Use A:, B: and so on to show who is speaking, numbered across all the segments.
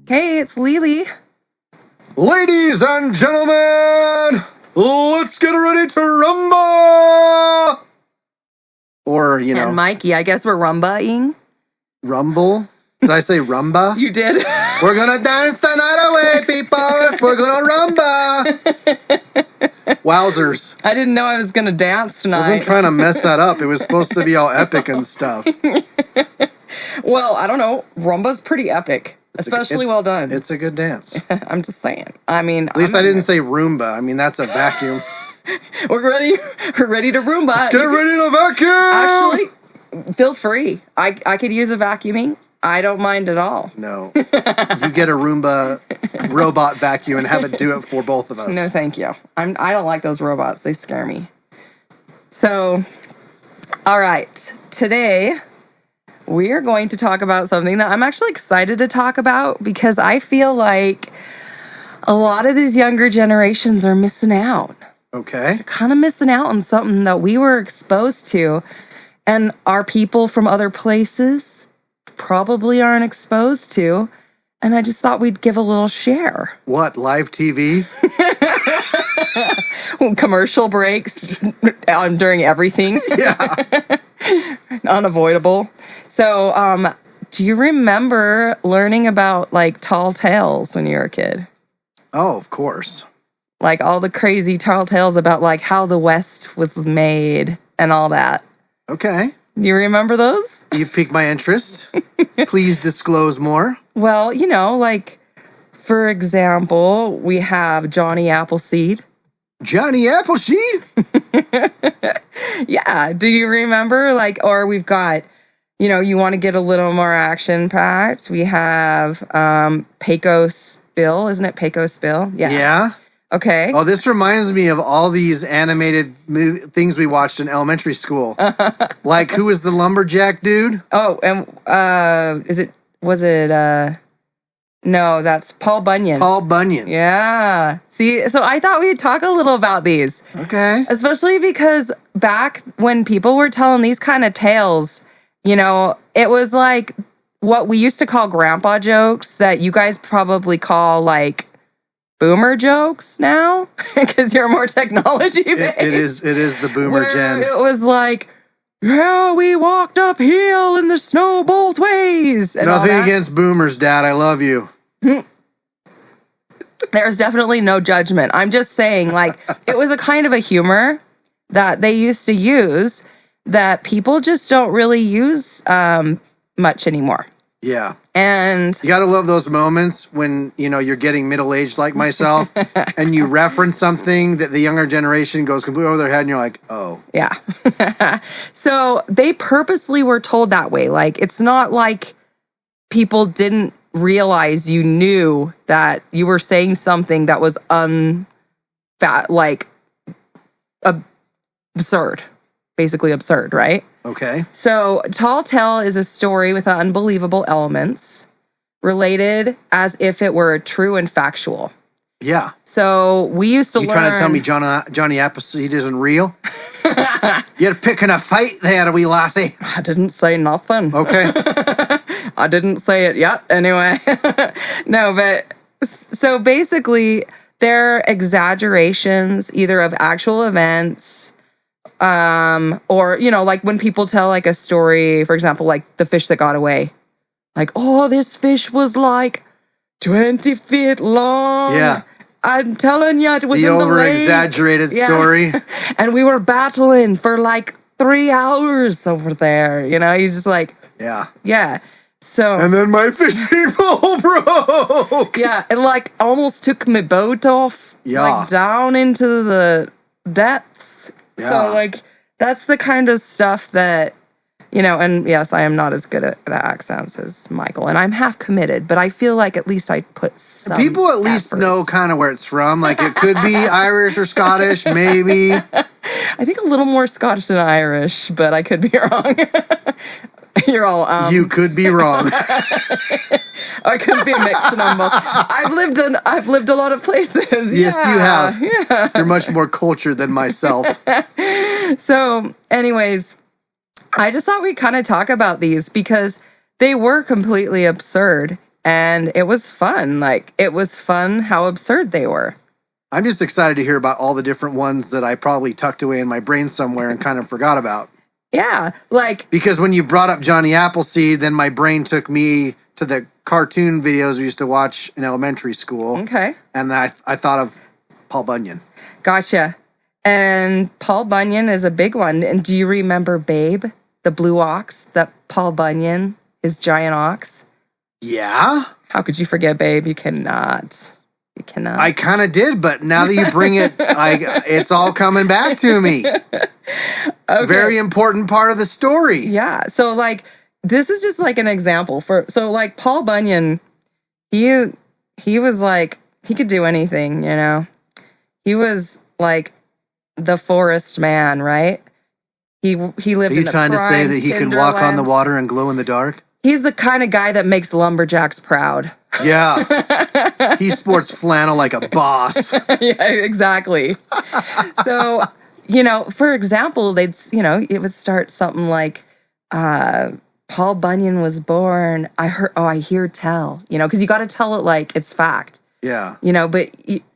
A: Hey, it's Lily.
B: Ladies and gentlemen, let's get ready to rumba! Or,
A: And Mikey, I guess we're rumba-ing.
B: rumble? Did I say rumba?
A: You did.
B: We're gonna dance the night away, people! We're gonna rumba! Wowzers.
A: I didn't know I was going to dance tonight.
B: I wasn't trying to mess that up. It was supposed to be all epic and stuff.
A: Well, I don't know. Rumba's pretty epic. Especially well done.
B: It's a good dance.
A: I'm just saying. I mean,
B: At least I didn't say Roomba. I mean, that's a vacuum.
A: We're ready. We're ready to Roomba.
B: Let's get ready to vacuum!
A: Actually, feel free. I could use a vacuuming. I don't mind at all.
B: No. You get a Roomba robot vacuum and have it do it for both of us.
A: No, thank you. I don't like those robots. They scare me. So, all right. Today, we are going to talk about something that I'm actually excited to talk about because I feel like a lot of these younger generations are missing out.
B: Okay.
A: Kind of missing out on something that we were exposed to. And our people from other places probably aren't exposed to. And I just thought we'd give a little share.
B: What, live TV?
A: Commercial breaks during everything.
B: Yeah.
A: Unavoidable. So, do you remember learning about like tall tales when you were a kid?
B: Oh, of course.
A: Like all the crazy tall tales about like how the West was made and all that.
B: Okay.
A: You remember those?
B: You've piqued my interest. Please disclose more.
A: Well, like, for example, we have Johnny Appleseed.
B: Johnny Appleseed?
A: Yeah. Do you remember? Like, or we've got, you want to get a little more action packed. We have Pecos Bill. Isn't it Pecos Bill? Yeah.
B: Yeah.
A: Okay.
B: Oh, this reminds me of all these animated things we watched in elementary school. Like, who was the lumberjack dude?
A: Oh, and no, that's Paul Bunyan.
B: Paul Bunyan.
A: Yeah. See, so I thought we'd talk a little about these.
B: Okay.
A: Especially because back when people were telling these kind of tales, it was like what we used to call grandpa jokes that you guys probably call like boomer jokes now because you're more technology based.
B: It is the boomer gen.
A: It was like, yeah, we walked uphill in the snow both ways. And
B: nothing against boomers, Dad. I love you.
A: There's definitely no judgment. I'm just saying, like, it was a kind of a humor that they used to use that people just don't really use much anymore.
B: Yeah.
A: And
B: you got to love those moments when, you're getting middle-aged like myself and you reference something that the younger generation goes completely over their head and you're like, oh.
A: Yeah. So they purposely were told that way. Like, it's not like people didn't realize you knew that you were saying something that was absurd. Basically absurd, right?
B: Okay.
A: So, Tall Tale is a story with unbelievable elements related as if it were true and factual.
B: Yeah.
A: So, we used to learn...
B: You trying to tell me Johnny Appleseed isn't real? You're picking a fight there, wee lassie.
A: I didn't say nothing.
B: Okay.
A: I didn't say it yet, anyway. No, but... So, basically, they're exaggerations either of actual events... or, like when people tell like a story, for example, like the fish that got away, like, oh, this fish was like 20 feet long.
B: Yeah.
A: I'm telling you, it was
B: the
A: in the lake.
B: over-exaggerated story.
A: And we were battling for like 3 hours over there. You just like,
B: yeah.
A: Yeah. So.
B: And then my fishing pole broke.
A: Yeah. It like almost took my boat off.
B: Yeah.
A: Like down into the depths.
B: Yeah.
A: So, like, that's the kind of stuff that, and yes, I am not as good at the accents as Michael, and I'm half committed, but I feel like at least I put some
B: people at least
A: effort.
B: Know kind of where it's from. Like, it could be Irish or Scottish, maybe.
A: I think a little more Scottish than Irish, but I could be wrong. You're all,
B: You could be wrong.
A: I could be a mix of them both. I've lived a lot of places.
B: Yes,
A: yeah,
B: you have.
A: Yeah.
B: You're much more cultured than myself.
A: So, anyways, I just thought we'd kind of talk about these because they were completely absurd. And it was fun. Like, it was fun how absurd they were.
B: I'm just excited to hear about all the different ones that I probably tucked away in my brain somewhere and kind of forgot about.
A: Yeah. Like,
B: Because when you brought up Johnny Appleseed, then my brain took me to the cartoon videos we used to watch in elementary school.
A: okay.
B: And I thought of Paul Bunyan.
A: Gotcha. And Paul Bunyan is a big one. And do you remember Babe, the blue ox that Paul Bunyan, his giant ox?
B: Yeah,
A: How could you forget Babe? You cannot. You cannot.
B: I kind of did, but now that you bring it, it's all coming back to me.
A: Okay.
B: Very important part of the story.
A: Yeah. So like this is just like an example for so like Paul Bunyan, he was like he could do anything, you know. He was like the forest man, right? He lived
B: Are
A: in
B: you
A: the
B: trying to say
A: prime
B: that he can walk on the
A: Tinderland.
B: water and glow in the dark?
A: He's the kind of guy that makes lumberjacks proud.
B: Yeah. He sports flannel like a boss.
A: Yeah, exactly. So, you know, for example, it would start something like, Paul Bunyan was born. I hear tell, you know, because you got to tell it like it's fact,
B: Yeah.
A: you know, but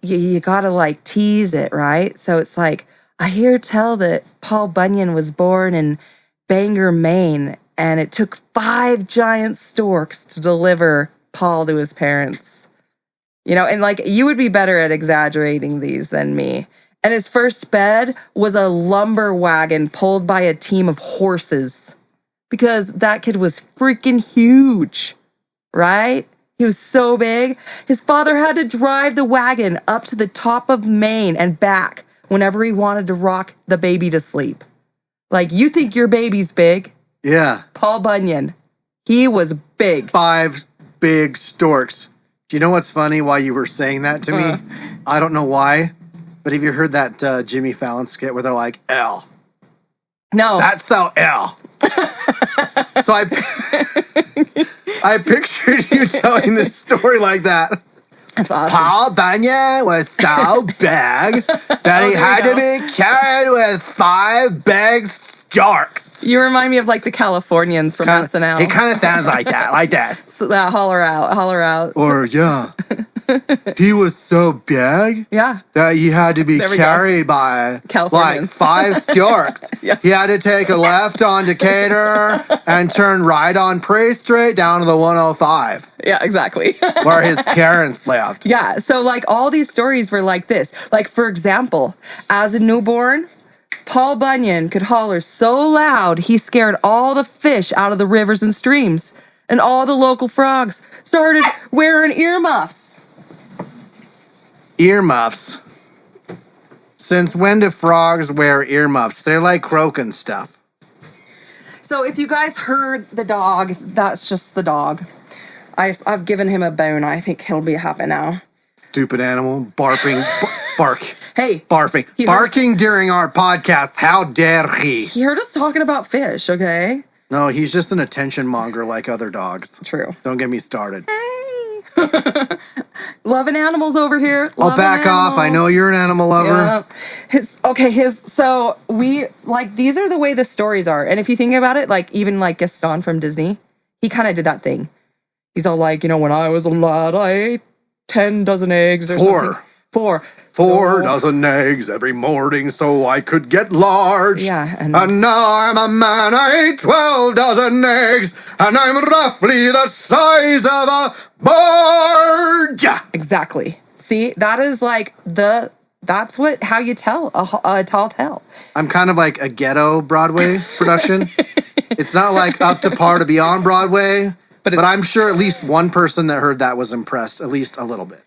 A: you got to like tease it, right? So it's like, I hear tell that Paul Bunyan was born in Bangor, Maine, and it took 5 giant storks to deliver Paul to his parents. You know, and like you would be better at exaggerating these than me. And his first bed was a lumber wagon pulled by a team of horses because that kid was freaking huge, right? He was so big. His father had to drive the wagon up to the top of Maine and back whenever he wanted to rock the baby to sleep. Like, you think your baby's big?
B: Yeah.
A: Paul Bunyan, he was big.
B: 5 big storks. Do you know what's funny why you were saying that to me? I don't know why, but have you heard that Jimmy Fallon skit where they're like, L?
A: No.
B: That's so L. So I pictured you telling this story like that.
A: That's awesome.
B: Paul Bunyan was so big that he
A: there
B: had
A: you
B: to be carried with 5 big storks.
A: You remind me of like the Californians from SNL.
B: It kind of sounds like that, like this.
A: Holler out.
B: Or, yeah, he was so big
A: Yeah.
B: that he had to be
A: There we go.
B: carried by like
A: Californians.
B: 5 storks.
A: Yeah.
B: He had to take a left on Decatur and turn right on Prairie Street down to the 105
A: Yeah, exactly.
B: where his parents lived.
A: Yeah. So like all these stories were like this. Like, for example, as a newborn, Paul Bunyan could holler so loud he scared all the fish out of the rivers and streams, and all the local frogs started wearing earmuffs.
B: Earmuffs. Since when do frogs wear earmuffs? They're like croaking stuff.
A: So if you guys heard the dog, that's just the dog. I've given him a bone. I think he'll be happy now.
B: Stupid animal. Barking. Bark.
A: Hey,
B: Barfing.
A: He heard-
B: Barking during our podcast. How dare he?
A: he heard us talking about fish, okay?
B: No, he's just an attention monger like other dogs.
A: True.
B: Don't get me started.
A: Hey. Loving animals over here.
B: I'll
A: Loving
B: back off. I
A: animals.
B: know you're an animal lover.
A: Yeah. So we like these are the way the stories are. And if you think about it, like even like Gaston from Disney, he kind of did that thing. He's all like, you know, when I was a lad, I ate 10 dozen eggs or
B: 4.
A: something. 4.
B: 4
A: So-
B: dozen eggs every morning so I could get large.
A: Yeah,
B: And now I'm a man, I ate 12 dozen eggs, and I'm roughly the size of a barge.
A: Exactly. See, that is like that's how you tell a tall tale.
B: I'm kind of like a ghetto Broadway production. It's not like up to par to be on Broadway, but I'm sure at least one person that heard that was impressed, at least a little bit.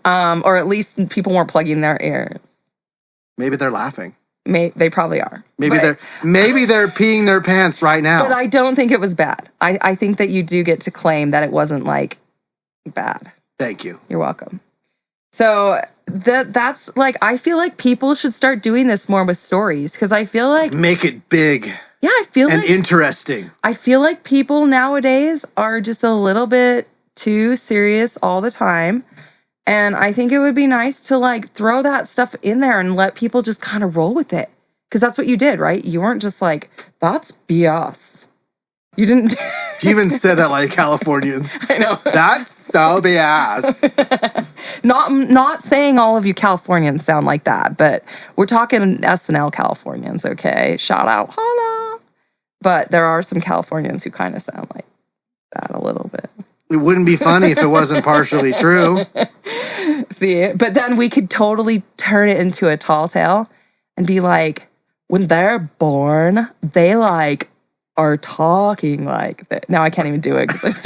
A: Or at least people weren't plugging their ears.
B: Maybe they're laughing.
A: They probably are.
B: Maybe
A: But-
B: they're peeing their pants right now.
A: But I don't think it was bad. I think that you do get to claim that it wasn't like bad.
B: Thank you.
A: You're welcome. So that's like, I feel like people should start doing this more with stories because I feel like,
B: Make it big
A: yeah,
B: and interesting.
A: I feel like people nowadays are just a little bit too serious all the time. And I think it would be nice to like throw that stuff in there and let people just kind of roll with it. Because that's what you did, right? You weren't just like, that's BS. You didn't.
B: You even said that like Californians.
A: I know.
B: That's dystopias.
A: Not saying all of you Californians sound like that, but we're talking SNL Californians, okay? Shout out, holla. But there are some Californians who kind of sound like that a little bit.
B: It wouldn't be funny if it wasn't partially true.
A: See, but then we could totally turn it into a tall tale and be like, when they're born, they like are talking like that. Now I can't even do it because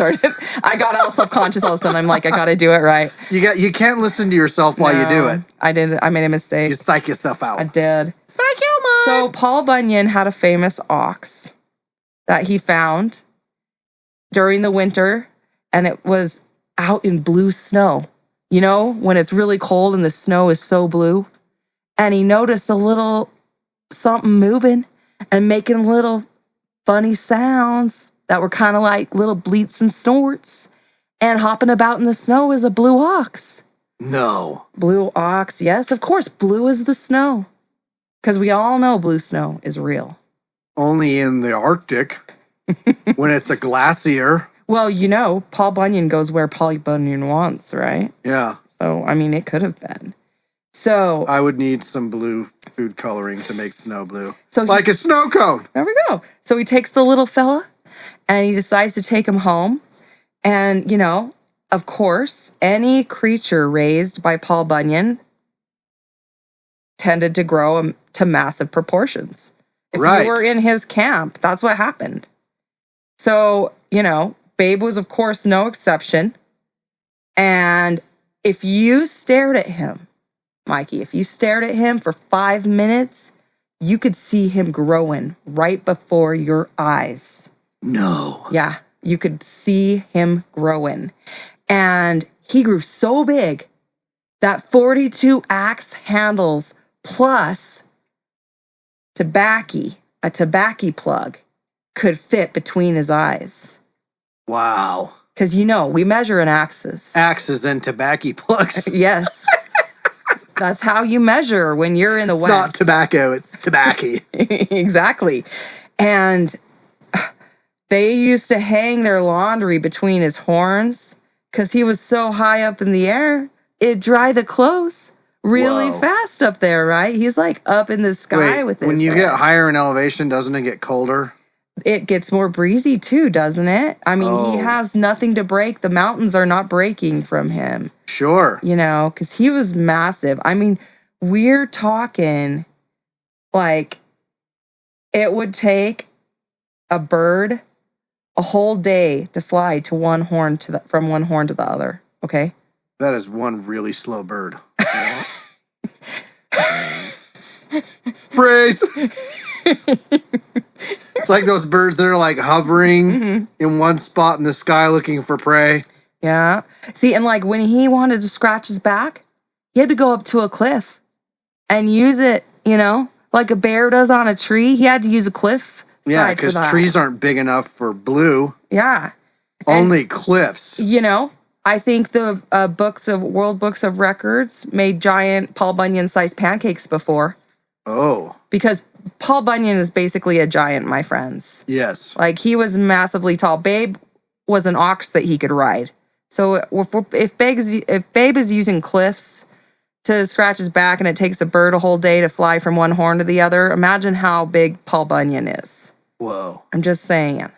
A: I got all self-conscious all of a sudden. I'm like, I got to do it right.
B: You can't listen to yourself while you do it.
A: I made a mistake.
B: You psych yourself out.
A: I did.
B: Psych you, man.
A: So Paul Bunyan had a famous ox that he found during the winter, and it was out in blue snow. You know, when it's really cold and the snow is so blue. And he noticed a little something moving and making little funny sounds that were kind of like little bleats and snorts. And hopping about in the snow is a blue ox.
B: No.
A: Blue ox, yes, of course, blue is the snow. Because we all know blue snow is real.
B: Only in the Arctic when it's a glacier.
A: Well, you know, Paul Bunyan goes where Paul Bunyan wants, right?
B: Yeah.
A: So, I mean, it could have been. So
B: I would need some blue food coloring to make snow blue.
A: So
B: like a snow cone.
A: There we go. So he takes the little fella and he decides to take him home. And, you know, of course, any creature raised by Paul Bunyan tended to grow to massive proportions. If you were in his camp, that's what happened. So, you know, Babe was, of course, no exception. And if you stared at him, Mikey, if you stared at him for 5 minutes, you could see him growing right before your eyes.
B: No.
A: Yeah, you could see him growing. And he grew so big that 42 axe handles plus a tobacco plug could fit between his eyes.
B: Wow.
A: Because, you know, we measure in axes.
B: Axes and tobacco plugs.
A: Yes. That's how you measure when you're in the West.
B: It's not tobacco, it's tobacco.
A: Exactly. And they used to hang their laundry between his horns because he was so high up in the air. It'd dry the clothes really fast up there, right? He's like up in the sky with his
B: When you
A: head.
B: get higher in elevation, doesn't it get colder?
A: It gets more breezy too, doesn't it? I mean, he has nothing to break. The mountains are not breaking from him.
B: Sure.
A: You know, because he was massive. I mean, we're talking like it would take a bird a whole day to fly to one horn from one horn to the other. Okay.
B: That is one really slow bird. Phrase. It's like those birds that are like hovering in one spot in the sky looking for prey.
A: Yeah. See, and like when he wanted to scratch his back, he had to go up to a cliff and use it, you know, like a bear does on a tree. He had to use a cliff.
B: Yeah, because trees aren't big enough for blue.
A: Yeah.
B: Only cliffs.
A: You know, I think the World Books of Records made giant Paul Bunyan-sized pancakes before.
B: Oh.
A: Because Paul Bunyan is basically a giant, my friends.
B: Yes.
A: Like, he was massively tall. Babe was an ox that he could ride. So if Babe is using cliffs to scratch his back and it takes a bird a whole day to fly from one horn to the other, imagine how big Paul Bunyan is.
B: Whoa.
A: I'm just saying.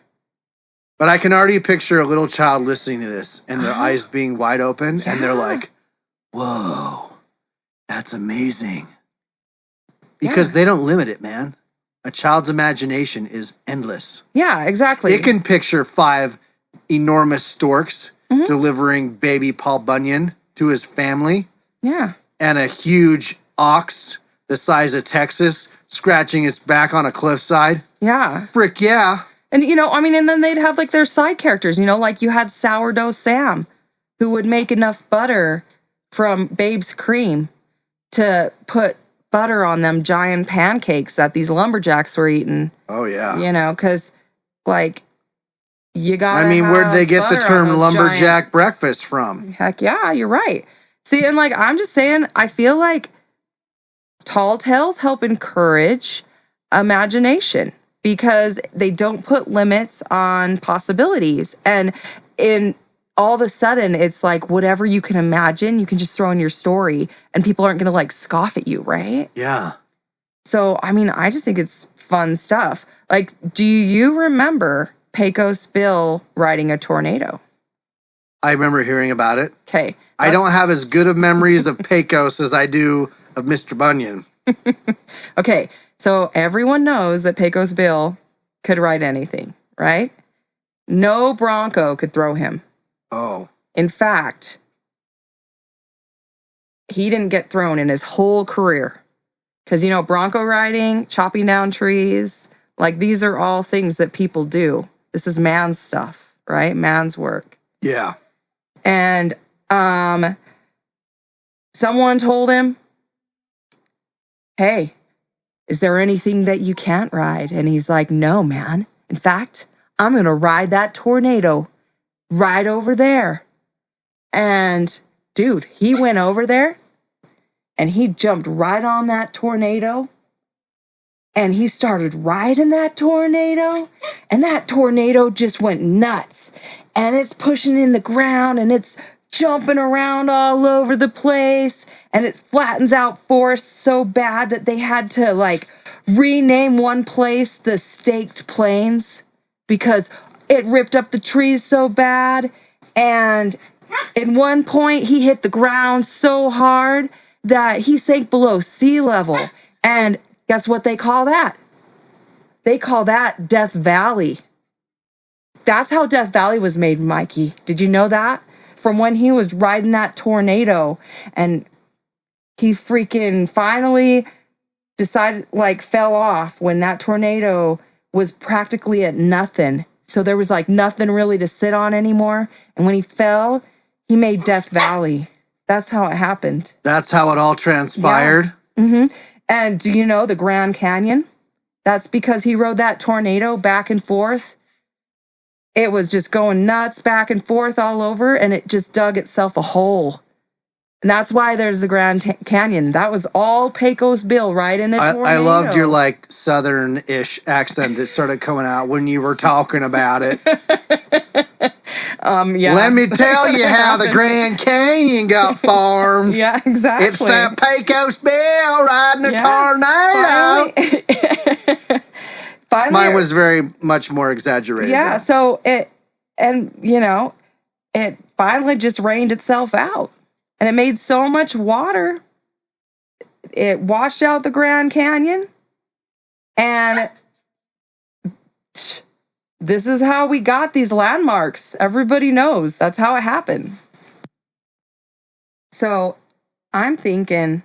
B: But I can already picture a little child listening to this and their eyes being wide open and they're like, whoa, that's amazing. Because they don't limit it, man. A child's imagination is endless.
A: Yeah, exactly.
B: It can picture 5 enormous storks delivering baby Paul Bunyan to his family.
A: Yeah.
B: And a huge ox the size of Texas scratching its back on a cliffside.
A: Yeah.
B: Frick yeah.
A: And, you know, I mean, and then they'd have like their side characters, you know, like you had Sourdough Sam, who would make enough butter from Babe's cream to put butter on them giant pancakes that these lumberjacks were eating.
B: Oh, yeah.
A: You know, because, like, you got.
B: I mean, where'd they get the term lumberjack breakfast from?
A: Heck yeah, you're right. See, and like, I'm just saying, I feel like tall tales help encourage imagination because they don't put limits on possibilities. And in all of a sudden it's like whatever you can imagine, you can just throw in your story and people aren't going to like scoff at you, right?
B: Yeah.
A: So, I mean, I just think it's fun stuff. Like, do you remember Pecos Bill riding a tornado?
B: I remember hearing about it.
A: Okay.
B: I don't have as good of memories of Pecos as I do of Mr. Bunyan.
A: Okay. So everyone knows that Pecos Bill could ride anything, right? No Bronco could throw him.
B: Oh.
A: In fact, he didn't get thrown in his whole career. Because, Bronco riding, chopping down trees, like these are all things that people do. This is man's stuff, right? Man's work.
B: Yeah.
A: And someone told him, hey, is there anything that you can't ride? And he's like, no, man. In fact, I'm going to ride that tornado right over there. And dude, he went over there and he jumped right on that tornado and he started riding that tornado and that tornado just went nuts and it's pushing in the ground and it's jumping around all over the place and it flattens out forests so bad that they had to like rename one place the Staked Plains because it ripped up the trees so bad. And in one point he hit the ground so hard that he sank below sea level. And guess what they call that? They call that Death Valley. That's how Death Valley was made, Mikey. Did you know that? From when he was riding that tornado and he freaking finally decided, like, fell off when that tornado was practically at nothing. So there was like nothing really to sit on anymore. And when he fell, he made Death Valley. That's how it happened.
B: That's how it all transpired?
A: Yeah. Mm-hmm. And do you know the Grand Canyon? That's because he rode that tornado back and forth. It was just going nuts back and forth all over, and it just dug itself a hole. And that's why there's the Grand Canyon. That was all Pecos Bill riding a tornado.
B: I loved your like southern-ish accent that started coming out when you were talking about it.
A: Yeah.
B: Let me tell you how the Grand Canyon got formed.
A: Yeah, exactly.
B: It's that Pecos Bill riding a tornado.
A: Finally,
B: mine was very much more exaggerated.
A: Yeah,
B: though.
A: so it finally just rained itself out. And it made so much water, it washed out the Grand Canyon. And this is how we got these landmarks. Everybody knows that's how it happened. So I'm thinking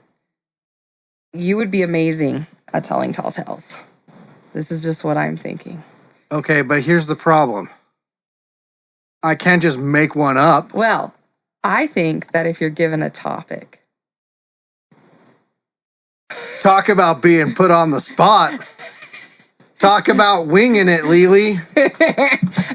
A: you would be amazing at telling tall tales. This is just what I'm thinking.
B: Okay, but here's the problem. I can't just make one up.
A: Well, I think that if you're given a topic.
B: Talk about being put on the spot. Talk about winging it, Lily.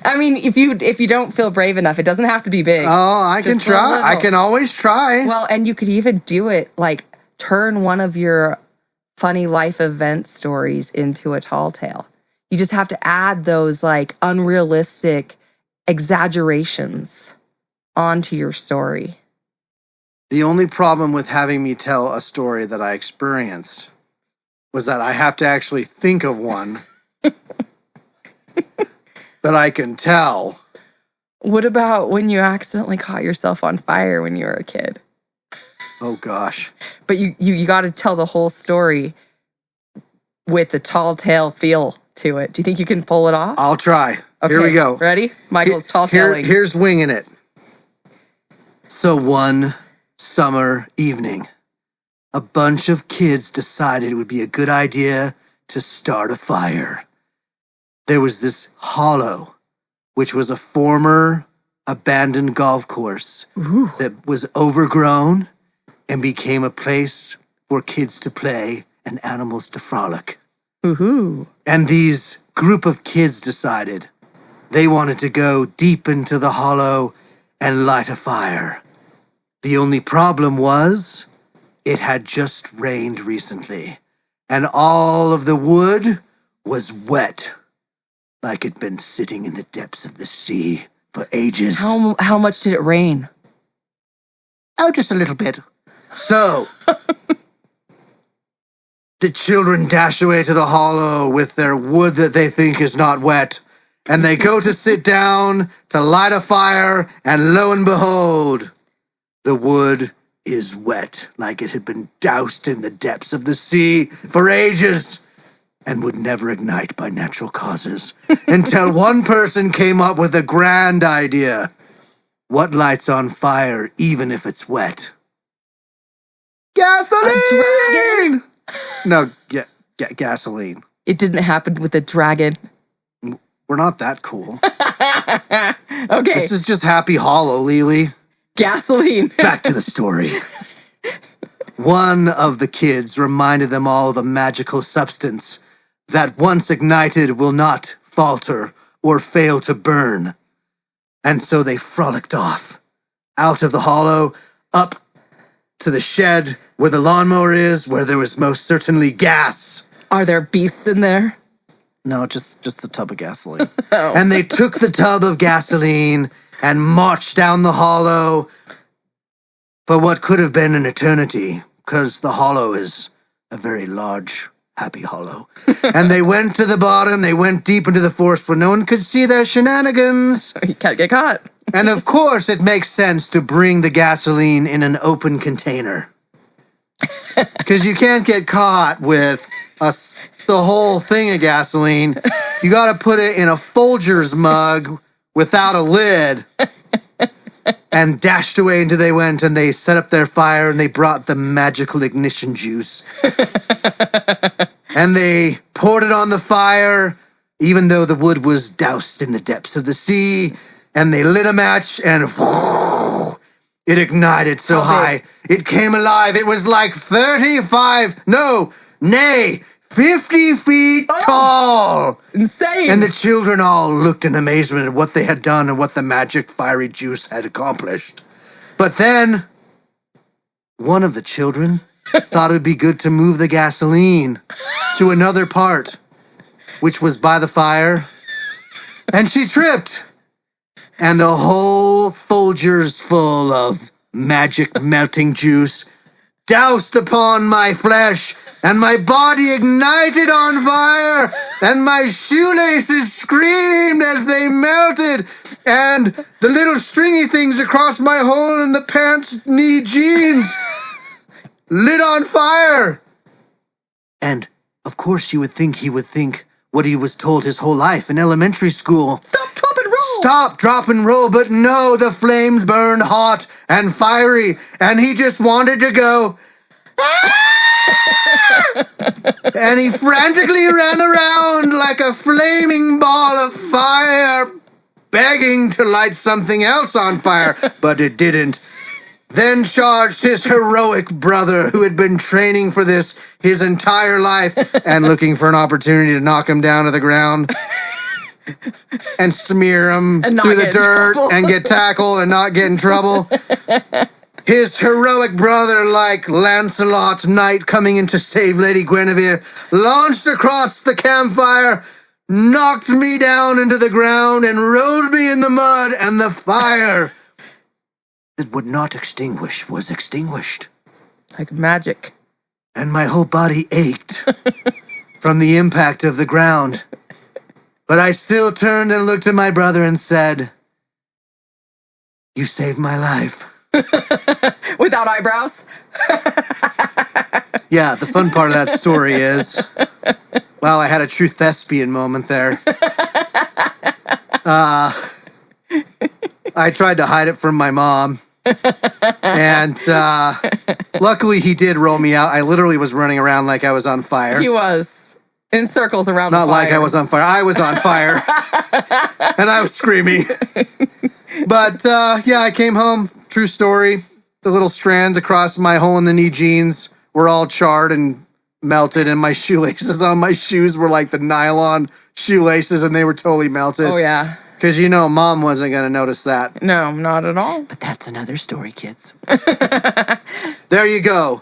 A: I mean, if you don't feel brave enough, it doesn't have to be big.
B: Oh, I can try. I can always try.
A: Well, and you could even do it like turn one of your funny life event stories into a tall tale. You just have to add those like unrealistic exaggerations onto your story.
B: The only problem with having me tell a story that I experienced was that I have to actually think of one that I can tell.
A: What about when you accidentally caught yourself on fire when you were a kid?
B: Oh gosh.
A: But you got to tell the whole story with the tall tale feel to it. Do you think you can pull it off?
B: I'll try.
A: Okay,
B: here we go.
A: Ready? Michael's tall tailing.
B: Here's winging it. So one summer evening, a bunch of kids decided it would be a good idea to start a fire. There was this hollow, which was a former abandoned golf course that was overgrown and became a place for kids to play and animals to frolic.
A: Woohoo.
B: And these group of kids decided they wanted to go deep into the hollow and light a fire. The only problem was it had just rained recently, and all of the wood was wet, like it'd been sitting in the depths of the sea for ages.
A: How much did it rain?
B: Oh, just a little bit. So, the children dash away to the hollow with their wood that they think is not wet, and they go to sit down to light a fire, and lo and behold, the wood is wet, like it had been doused in the depths of the sea for ages, and would never ignite by natural causes, until one person came up with a grand idea. What lights on fire even if it's wet? Gasoline!
A: A dragon?
B: No, gasoline.
A: It didn't happen with a dragon.
B: We're not that cool.
A: Okay,
B: This is just Happy Hollow, Lily.
A: gasoline.
B: Back to the story. One of the kids reminded them all of a magical substance that once ignited will not falter or fail to burn. And so they frolicked off, out of the hollow, up to the shed where the lawnmower is, where there was most certainly gas.
A: Are there beasts in there?
B: No, just the tub of gasoline. And they took the tub of gasoline and marched down the hollow for what could have been an eternity, because the hollow is a very large, happy hollow. And they went to the bottom, they went deep into the forest where no one could see their shenanigans.
A: You can't get caught.
B: And of course, it makes sense to bring the gasoline in an open container. Because you can't get caught with the whole thing of gasoline. You got to put it in a Folgers mug without a lid. And dashed away into they went, and they set up their fire, and they brought the magical ignition juice. And they poured it on the fire, even though the wood was doused in the depths of the sea. And they lit a match, and it ignited so high. It came alive. It was like 50 feet tall.
A: Insane.
B: And the children all looked in amazement at what they had done and what the magic fiery juice had accomplished. But then, one of the children thought it would be good to move the gasoline to another part, which was by the fire. And she tripped. And the whole Folgers full of magic melting juice doused upon my flesh, and my body ignited on fire, and my shoelaces screamed as they melted, and the little stringy things across my hole in the pants knee jeans lit on fire. And, of course, you would think he would think what he was told his whole life in elementary school.
A: Stop, drop, and roll.
B: Stop, drop, and roll. But no, the flames burned hot and fiery, and he just wanted to go, "Ah!" And he frantically ran around like a flaming ball of fire, begging to light something else on fire, but it didn't. Then charged his heroic brother, who had been training for this his entire life and looking for an opportunity to knock him down to the ground and smear him
A: And not
B: through the
A: get in
B: dirt
A: trouble.
B: and get tackled and not get in trouble. His heroic brother, like Lancelot Knight coming in to save Lady Guinevere, launched across the campfire, knocked me down into the ground, and rolled me in the mud, and the fire that would not extinguish was extinguished.
A: Like magic.
B: And my whole body ached from the impact of the ground. But I still turned and looked at my brother and said, "You saved my life."
A: Without eyebrows?
B: Yeah, the fun part of that story is, wow, I had a true thespian moment there. I tried to hide it from my mom. And luckily he did roll me out. I literally was running around like I was on fire.
A: He was. In circles around
B: Not
A: the fire.
B: like I was on fire. I was on fire. And I was screaming. But yeah, I came home. True story. The little strands across my hole in the knee jeans were all charred and melted, and my shoelaces on my shoes were like the nylon shoelaces, and they were totally melted.
A: Oh, yeah.
B: Because Mom wasn't going to notice that.
A: No, not at all.
B: But that's another story, kids. There you go.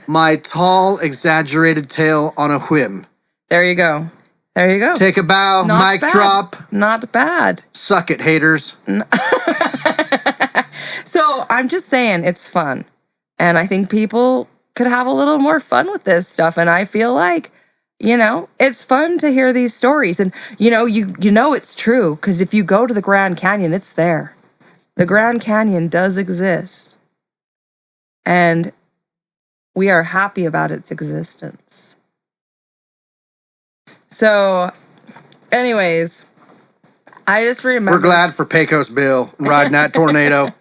B: My tall, exaggerated tale on a whim.
A: There you go. There you go.
B: Take a bow.
A: Not
B: Mic
A: bad.
B: drop.
A: Not bad.
B: Suck it, haters.
A: So I'm just saying it's fun. And I think people could have a little more fun with this stuff. And I feel like, it's fun to hear these stories. And, you know it's true because if you go to the Grand Canyon, it's there. The Grand Canyon does exist. And we are happy about its existence. So, anyways, I just remember.
B: We're glad for Pecos Bill riding that tornado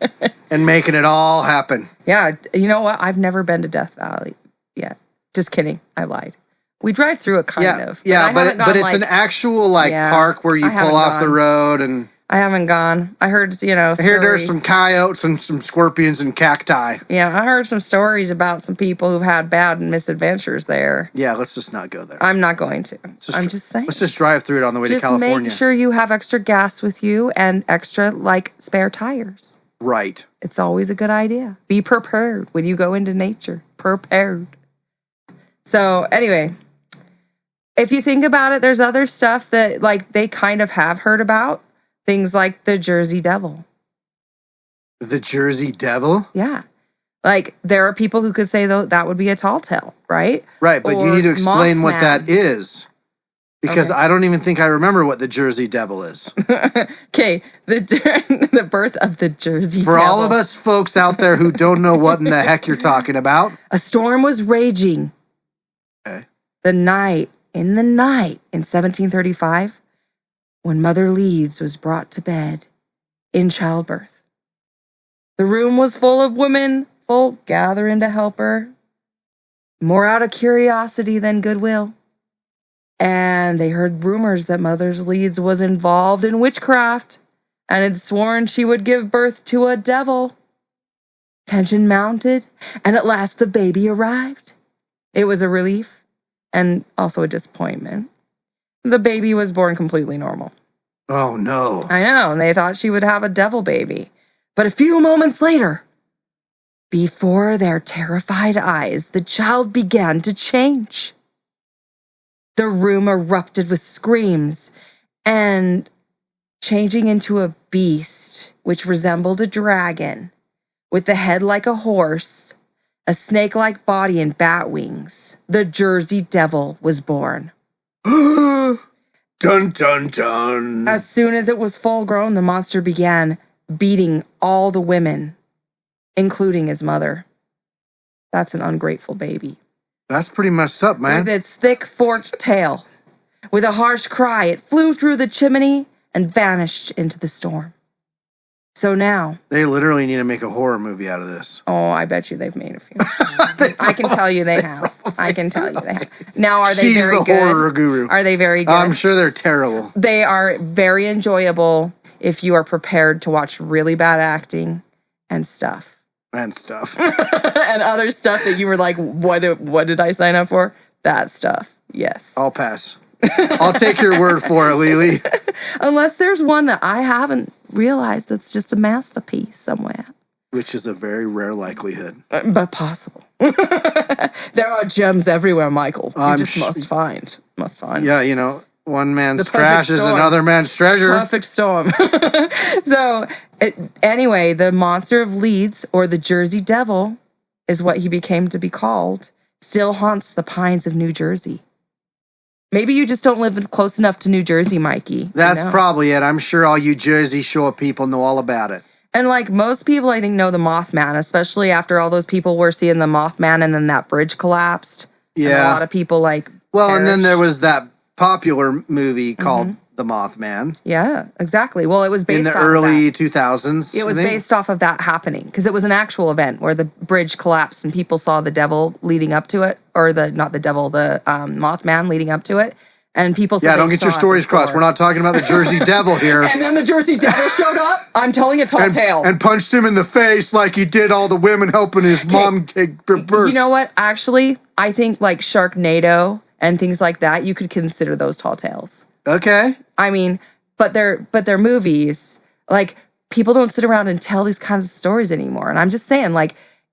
B: and making it all happen.
A: Yeah, you know what? I've never been to Death Valley yet. Just kidding. I lied. We drive through it kind of.
B: Yeah, but it's an actual park where you pull off the road and.
A: I haven't gone. I heard,
B: I hear there's some coyotes and some scorpions and cacti.
A: Yeah, I heard some stories about some people who've had bad misadventures there.
B: Yeah, let's just not go there.
A: I'm not going to. I'm just saying.
B: Let's just drive through it on the way to California.
A: Just make sure you have extra gas with you and extra, spare tires.
B: Right.
A: It's always a good idea. Be prepared when you go into nature. Prepared. So, anyway, if you think about it, there's other stuff that, they kind of have heard about. Things like the Jersey Devil.
B: The Jersey Devil?
A: Yeah. There are people who could say, though, that would be a tall tale, right?
B: Right, but you need to explain what that is. Because I don't even think I remember what the Jersey Devil is.
A: Okay, the birth of the Jersey Devil.
B: For all of us folks out there who don't know what in the heck you're talking about.
A: A storm was raging.
B: Okay.
A: In the night in 1735, when Mother Leeds was brought to bed in childbirth. The room was full of women, folk gathering to help her, more out of curiosity than goodwill. And they heard rumors that Mother Leeds was involved in witchcraft and had sworn she would give birth to a devil. Tension mounted, and at last the baby arrived. It was a relief and also a disappointment. The baby was born completely normal.
B: Oh, no.
A: I know, and they thought she would have a devil baby. But a few moments later, before their terrified eyes, the child began to change. The room erupted with screams and changing into a beast which resembled a dragon with the head like a horse, a snake-like body and bat wings. The Jersey Devil was born.
B: Dun, dun, dun.
A: As soon as it was full grown, the monster began beating all the women, including his mother. That's an ungrateful baby.
B: That's pretty messed up, man.
A: With its thick, forked tail. With a harsh cry, it flew through the chimney and vanished into the storm. So now...
B: They literally need to make a horror movie out of this.
A: Oh, I bet you they've made a few. I can tell you they have. I can tell you they have. Now, are they very good?
B: She's the horror guru.
A: Are they very good?
B: I'm sure they're terrible.
A: They are very enjoyable if you are prepared to watch really bad acting and stuff.
B: And stuff.
A: And other stuff that you were like, what did I sign up for? That stuff. Yes.
B: I'll pass. I'll take your word for it, Lily.
A: Unless there's one that I haven't realized that's just a masterpiece somewhere.
B: Which is a very rare likelihood.
A: But possible. There are gems everywhere, Michael. You must find.
B: Yeah, one man's trash is another man's treasure.
A: Perfect storm. So, anyway, the monster of Leeds, or the Jersey Devil, is what he became to be called, still haunts the pines of New Jersey. Maybe you just don't live close enough to New Jersey, Mikey.
B: That's probably it. I'm sure all you Jersey Shore people know all about it.
A: And most people, I think, know the Mothman, especially after all those people were seeing the Mothman and then that bridge collapsed.
B: Yeah.
A: And a lot of people
B: Well,
A: perished.
B: and then there was that popular movie called The Mothman.
A: Yeah, exactly. Well, it was based
B: in the
A: off
B: early
A: that.
B: 2000s.
A: It was based off of that happening because it was an actual event where the bridge collapsed and people saw the devil leading up to it, or the Mothman leading up to it. And people said,
B: don't get your stories crossed. We're not talking about the Jersey Devil here.
A: And then the Jersey Devil showed up. I'm telling a tall tale.
B: And punched him in the face like he did all the women helping his mom take birth.
A: You know what? Actually, I think Sharknado and things like that, you could consider those tall tales.
B: Okay.
A: I mean, but they're movies. People don't sit around and tell these kinds of stories anymore. And I'm just saying,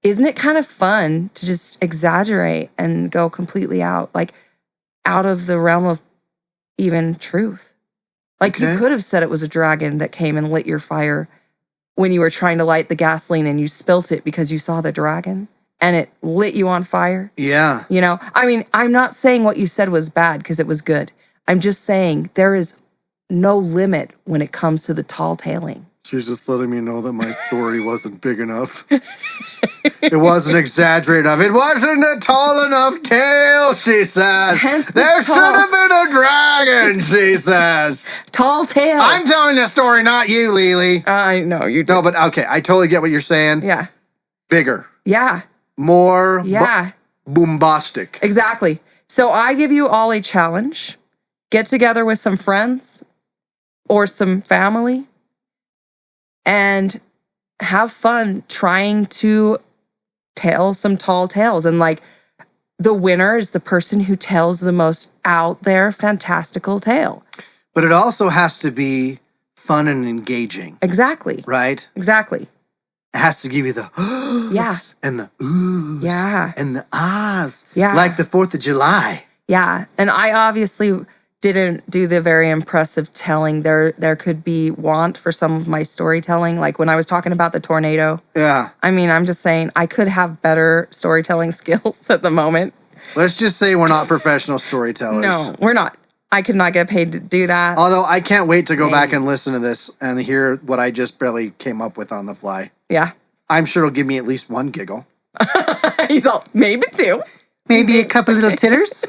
A: isn't it kind of fun to just exaggerate and go completely out of the realm of even truth. Like you
B: Okay.
A: could have said it was a dragon that came and lit your fire when you were trying to light the gasoline and you spilt it because you saw the dragon and it lit you on fire.
B: Yeah.
A: You know, I mean, I'm not saying what you said was bad because it was good. I'm just saying there is no limit when it comes to the tall tailing.
B: She's just letting me know that my story wasn't big enough. It wasn't exaggerated enough. It wasn't a tall enough tale, she says.
A: Hence the
B: There should
A: tall-
B: have been a dragon, she says.
A: Tall tale.
B: I'm telling the story, not you, Lily.
A: I know you do.
B: No, but okay, I totally get what you're saying.
A: Yeah.
B: Bigger,
A: Yeah.
B: more
A: Yeah.
B: bombastic.
A: Exactly. So I give you all a challenge. Get together with some friends or some family and have fun trying to tell some tall tales. And like the winner is the person who tells the most out there fantastical tale.
B: But it also has to be fun and engaging,
A: Exactly.
B: right?
A: Exactly.
B: It has to give you the
A: Yeah.
B: and the oohs
A: Yeah.
B: and the ahs.
A: Yeah.
B: Like the 4th of July.
A: Yeah. And I obviously didn't do the very impressive telling. There could be want for some of my storytelling. Like when I was talking about the tornado.
B: Yeah.
A: I mean, I'm just saying I could have better storytelling skills at the moment.
B: Let's just say we're not professional storytellers.
A: No, we're not. I could not get paid to do that.
B: Although I can't wait to go back and listen to this and hear what I just barely came up with on the fly.
A: Yeah.
B: I'm sure it'll give me at least one giggle.
A: He's all, maybe two.
B: Maybe a couple little titters.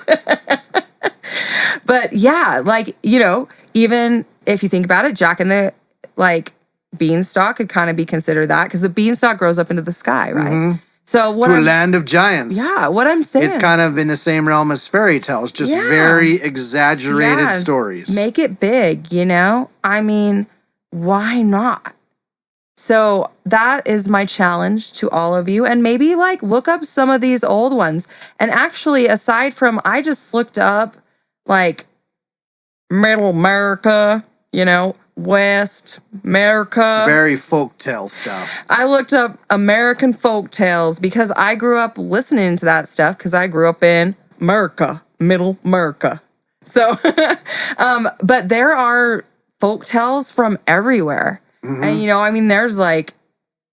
A: But yeah, like, you know, even if you think about it, Jack and the beanstalk could kind of be considered that because the beanstalk grows up into the sky, right? So what
B: To a
A: I'm,
B: land of giants.
A: yeah, what I'm saying,
B: It's kind of in the same realm as fairy tales, just
A: Yeah.
B: very exaggerated
A: Yeah,
B: stories.
A: make it big, you know? I mean, why not? So that is my challenge to all of you. And maybe like look up some of these old ones. And actually, aside from, I just looked up like Middle America, you know, West America.
B: Very folktale stuff.
A: I looked up American folk tales because I grew up listening to that stuff because I grew up in America, Middle America. So, but there are folk tales from everywhere. And, you know, I mean, there's like,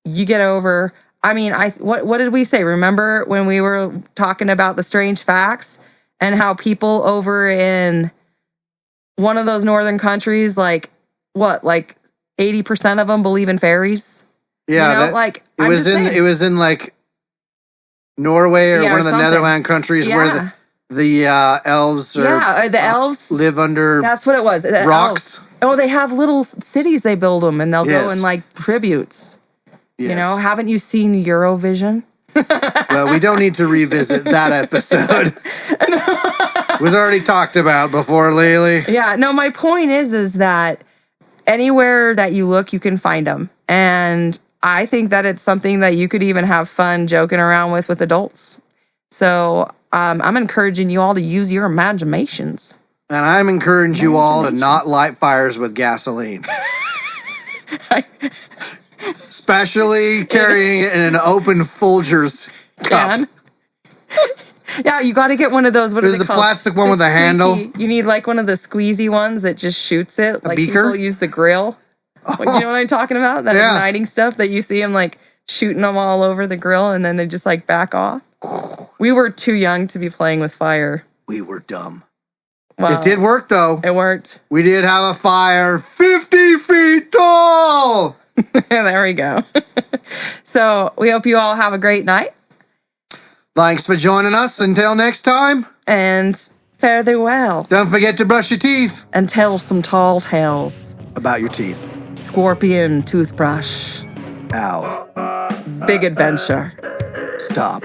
A: you get over, I mean, what did we say? Remember when we were talking about the strange facts and how people over in one of those northern countries, like 80% of them believe in fairies?
B: Yeah,
A: You know, like,
B: it
A: I'm
B: was
A: just
B: in
A: saying.
B: it was in like Norway or
A: Yeah,
B: one
A: or
B: of the
A: something.
B: Netherland countries
A: Yeah.
B: where the elves or
A: Yeah, the elves.
B: live under
A: That's what it was. The
B: rocks.
A: elves. Oh, they have little cities they build them and they'll go
B: Yes.
A: and like tributes.
B: Yes.
A: You know, haven't you seen Eurovision?
B: Well, we don't need to revisit that episode. It was already talked about before, Lily.
A: Yeah, no, my point is that anywhere that you look, you can find them. And I think that it's something that you could even have fun joking around with adults. So I'm encouraging you all to use your imaginations.
B: And I'm encouraging you all to not light fires with gasoline. Especially carrying it in an open Folgers cup.
A: Can. Yeah, you got to get one of those. What
B: There's
A: are they
B: the
A: called?
B: plastic one with a handle.
A: You need like one of the squeezy ones that just shoots it. Like
B: beaker?
A: people use the grill. Like, you know what I'm talking about? That
B: Yeah.
A: igniting stuff that you see them like shooting them all over the grill and then they just like back off. We were too young to be playing with fire.
B: We were dumb.
A: Well,
B: It did work, though.
A: It worked.
B: We did have a fire 50 feet tall.
A: There we go. So we hope you all have a great night
B: Thanks for joining us. Until next time,
A: and fare thee well
B: don't forget to brush your teeth.
A: and tell some tall tales.
B: About your teeth.
A: Scorpion toothbrush.
B: Ow.
A: Big adventure.
B: Stop.